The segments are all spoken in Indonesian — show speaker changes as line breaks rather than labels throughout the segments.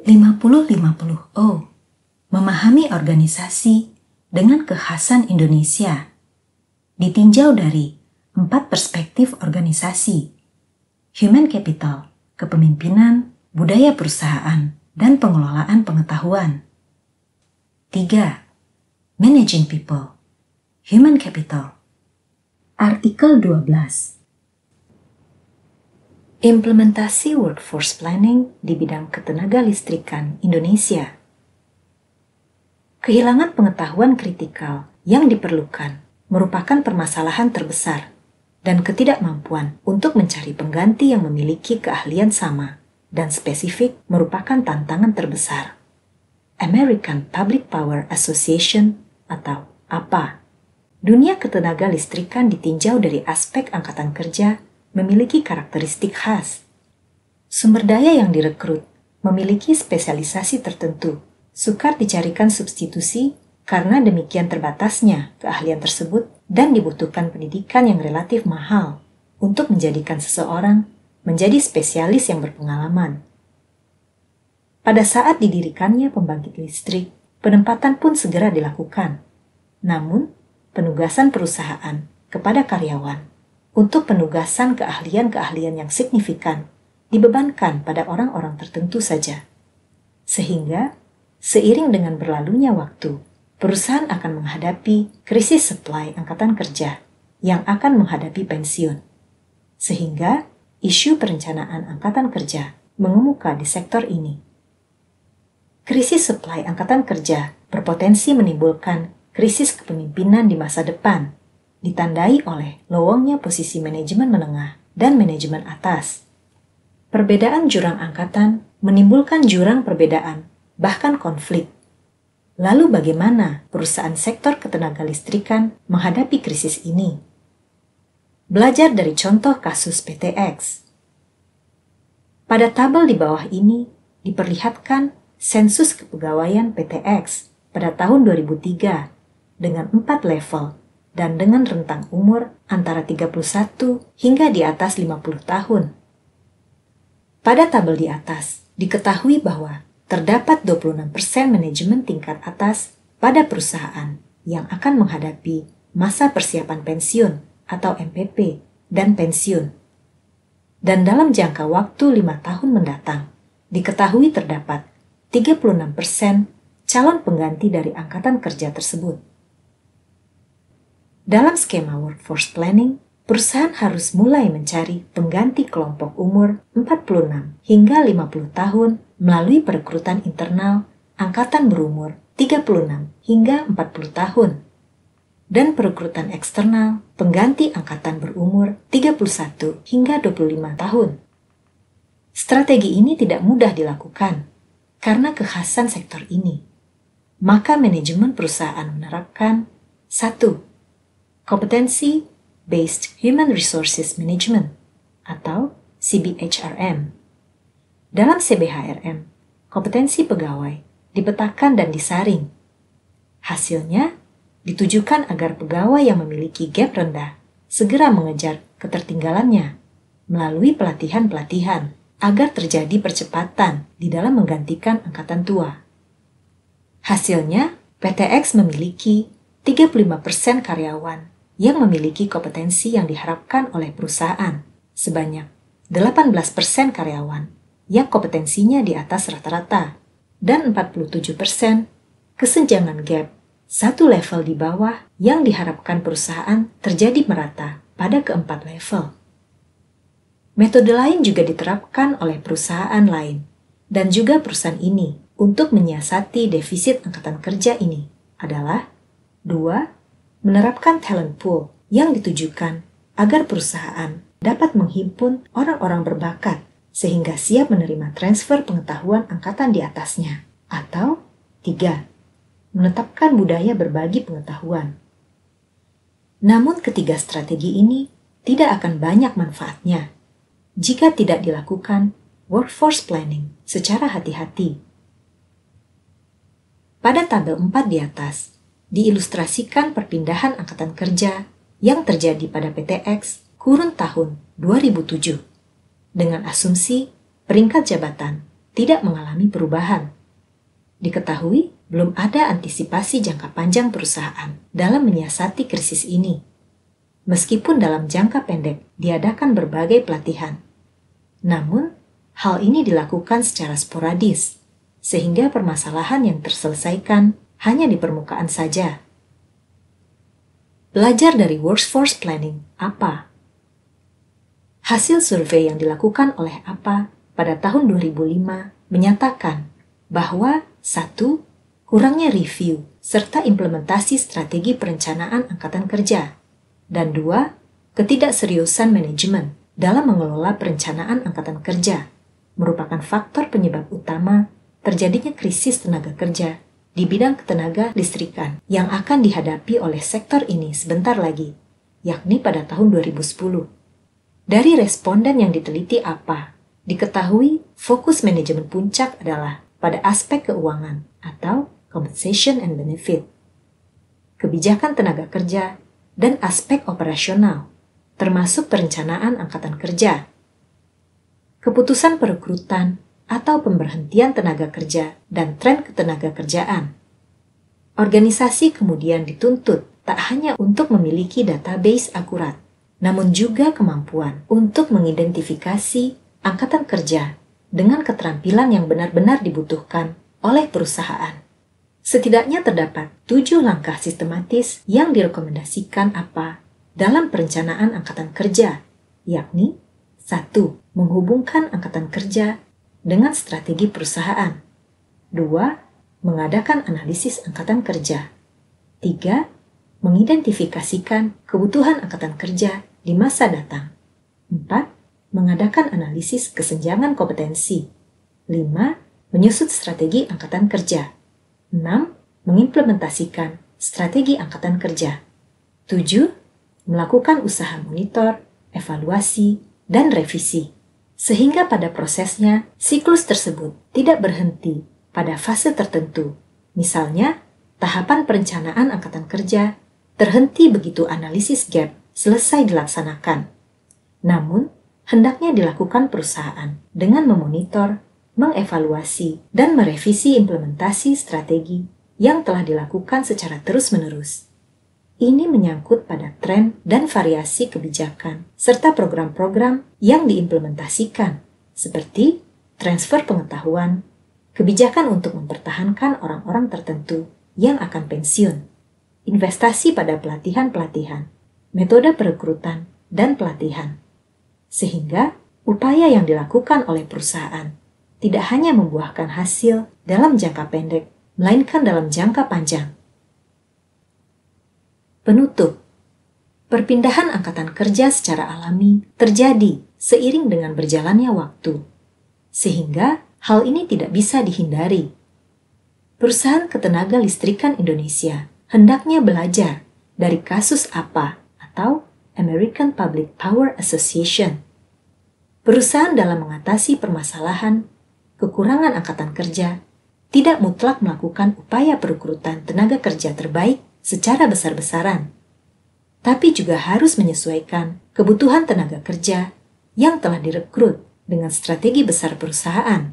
50-50O. Memahami organisasi dengan kekhasan Indonesia. Ditinjau dari 4 perspektif organisasi: human capital, kepemimpinan, budaya perusahaan, dan pengelolaan pengetahuan. 3. Managing people, human capital. Artikel 12. Implementasi workforce planning di bidang ketenagalistrikan Indonesia. Kehilangan pengetahuan kritikal yang diperlukan merupakan permasalahan terbesar dan ketidakmampuan untuk mencari pengganti yang memiliki keahlian sama dan spesifik merupakan tantangan terbesar. American Public Power Association atau APA. Dunia ketenagalistrikan ditinjau dari aspek angkatan kerja memiliki karakteristik khas. Sumber daya yang direkrut memiliki spesialisasi tertentu, sukar dicarikan substitusi karena demikian terbatasnya keahlian tersebut dan dibutuhkan pendidikan yang relatif mahal untuk menjadikan seseorang menjadi spesialis yang berpengalaman. Pada saat didirikannya pembangkit listrik, penempatan pun segera dilakukan. Namun, penugasan perusahaan kepada karyawan untuk penugasan keahlian-keahlian yang signifikan dibebankan pada orang-orang tertentu saja. Sehingga, seiring dengan berlalunya waktu, perusahaan akan menghadapi krisis supply angkatan kerja yang akan menghadapi pensiun. Sehingga, isu perencanaan angkatan kerja mengemuka di sektor ini. Krisis supply angkatan kerja berpotensi menimbulkan krisis kepemimpinan di masa depan, ditandai oleh lowongnya posisi manajemen menengah dan manajemen atas. Perbedaan jurang angkatan menimbulkan jurang perbedaan, bahkan konflik. Lalu bagaimana perusahaan sektor ketenagalistrikan menghadapi krisis ini? Belajar dari contoh kasus PTX. Pada tabel di bawah ini diperlihatkan sensus kepegawaian PTX pada tahun 2003 dengan 4 level dan dengan rentang umur antara 31 hingga di atas 50 tahun. Pada tabel di atas, diketahui bahwa terdapat 26% manajemen tingkat atas pada perusahaan yang akan menghadapi masa persiapan pensiun atau MPP dan pensiun. Dan dalam jangka waktu 5 tahun mendatang, diketahui terdapat 36% calon pengganti dari angkatan kerja tersebut. Dalam skema workforce planning, perusahaan harus mulai mencari pengganti kelompok umur 46 hingga 50 tahun melalui perekrutan internal angkatan berumur 36 hingga 40 tahun dan perekrutan eksternal pengganti angkatan berumur 31 hingga 25 tahun. Strategi ini tidak mudah dilakukan karena kekhasan sektor ini. Maka manajemen perusahaan menerapkan 1. Competency-Based Human Resources Management atau CBHRM. Dalam CBHRM, kompetensi pegawai dipetakan dan disaring. Hasilnya ditujukan agar pegawai yang memiliki gap rendah segera mengejar ketertinggalannya melalui pelatihan-pelatihan agar terjadi percepatan di dalam menggantikan angkatan tua. Hasilnya, PTX memiliki 35% karyawan yang memiliki kompetensi yang diharapkan oleh perusahaan, sebanyak 18% karyawan yang kompetensinya di atas rata-rata, dan 47% kesenjangan gap satu level di bawah yang diharapkan perusahaan terjadi merata pada keempat level. Metode lain juga diterapkan oleh perusahaan lain, dan juga perusahaan ini untuk menyiasati defisit angkatan kerja ini adalah 2. Menerapkan talent pool yang ditujukan agar perusahaan dapat menghimpun orang-orang berbakat sehingga siap menerima transfer pengetahuan angkatan di atasnya. Atau 3. Menetapkan budaya berbagi pengetahuan. Namun ketiga strategi ini tidak akan banyak manfaatnya jika tidak dilakukan workforce planning secara hati-hati. Pada tabel 4 di atas, diilustrasikan perpindahan angkatan kerja yang terjadi pada PTX kurun tahun 2007 dengan asumsi peringkat jabatan tidak mengalami perubahan. Diketahui belum ada antisipasi jangka panjang perusahaan dalam menyiasati krisis ini. Meskipun dalam jangka pendek diadakan berbagai pelatihan, namun hal ini dilakukan secara sporadis, sehingga permasalahan yang terselesaikan hanya di permukaan saja. Belajar dari workforce planning apa? Hasil survei yang dilakukan oleh APA pada tahun 2005 menyatakan bahwa 1. Kurangnya review serta implementasi strategi perencanaan angkatan kerja, dan 2. Ketidakseriusan manajemen dalam mengelola perencanaan angkatan kerja merupakan faktor penyebab utama terjadinya krisis tenaga kerja di bidang ketenaga listrikan yang akan dihadapi oleh sektor ini sebentar lagi, yakni pada tahun 2010. Dari responden yang diteliti APA, diketahui fokus manajemen puncak adalah pada aspek keuangan atau compensation and benefit, kebijakan tenaga kerja, dan aspek operasional, termasuk perencanaan angkatan kerja, keputusan perekrutan atau pemberhentian tenaga kerja, dan tren ketenaga kerjaan. Organisasi kemudian dituntut tak hanya untuk memiliki database akurat, namun juga kemampuan untuk mengidentifikasi angkatan kerja dengan keterampilan yang benar-benar dibutuhkan oleh perusahaan. Setidaknya terdapat 7 langkah sistematis yang direkomendasikan APA dalam perencanaan angkatan kerja, yakni 1. Menghubungkan angkatan kerja dengan strategi perusahaan. 2. Mengadakan analisis angkatan kerja. 3. Mengidentifikasikan kebutuhan angkatan kerja di masa datang. 4. Mengadakan analisis kesenjangan kompetensi. 5. Menyusun strategi angkatan kerja. 6. Mengimplementasikan strategi angkatan kerja. 7. Melakukan usaha monitor, evaluasi, dan revisi. Sehingga pada prosesnya, siklus tersebut tidak berhenti pada fase tertentu. Misalnya, tahapan perencanaan angkatan kerja terhenti begitu analisis gap selesai dilaksanakan. Namun, hendaknya dilakukan perusahaan dengan memonitor, mengevaluasi, dan merevisi implementasi strategi yang telah dilakukan secara terus-menerus. Ini menyangkut pada tren dan variasi kebijakan, serta program-program yang diimplementasikan, seperti transfer pengetahuan, kebijakan untuk mempertahankan orang-orang tertentu yang akan pensiun, investasi pada pelatihan-pelatihan, metode perekrutan, dan pelatihan. Sehingga, upaya yang dilakukan oleh perusahaan tidak hanya membuahkan hasil dalam jangka pendek, melainkan dalam jangka panjang. Penutup. Perpindahan angkatan kerja secara alami terjadi seiring dengan berjalannya waktu, sehingga hal ini tidak bisa dihindari. Perusahaan ketenaga listrikan Indonesia hendaknya belajar dari kasus APA atau American Public Power Association. Perusahaan dalam mengatasi permasalahan kekurangan angkatan kerja tidak mutlak melakukan upaya perekrutan tenaga kerja terbaik secara besar-besaran, tapi juga harus menyesuaikan kebutuhan tenaga kerja yang telah direkrut dengan strategi besar perusahaan.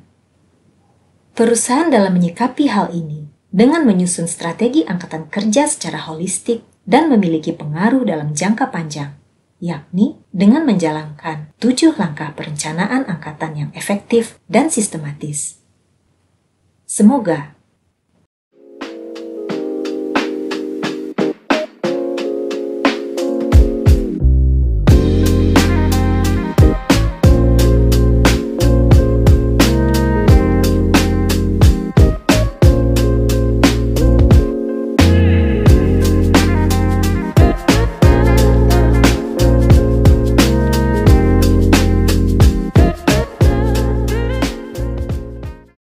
Perusahaan dalam menyikapi hal ini dengan menyusun strategi angkatan kerja secara holistik dan memiliki pengaruh dalam jangka panjang, yakni dengan menjalankan 7 langkah perencanaan angkatan yang efektif dan sistematis. Semoga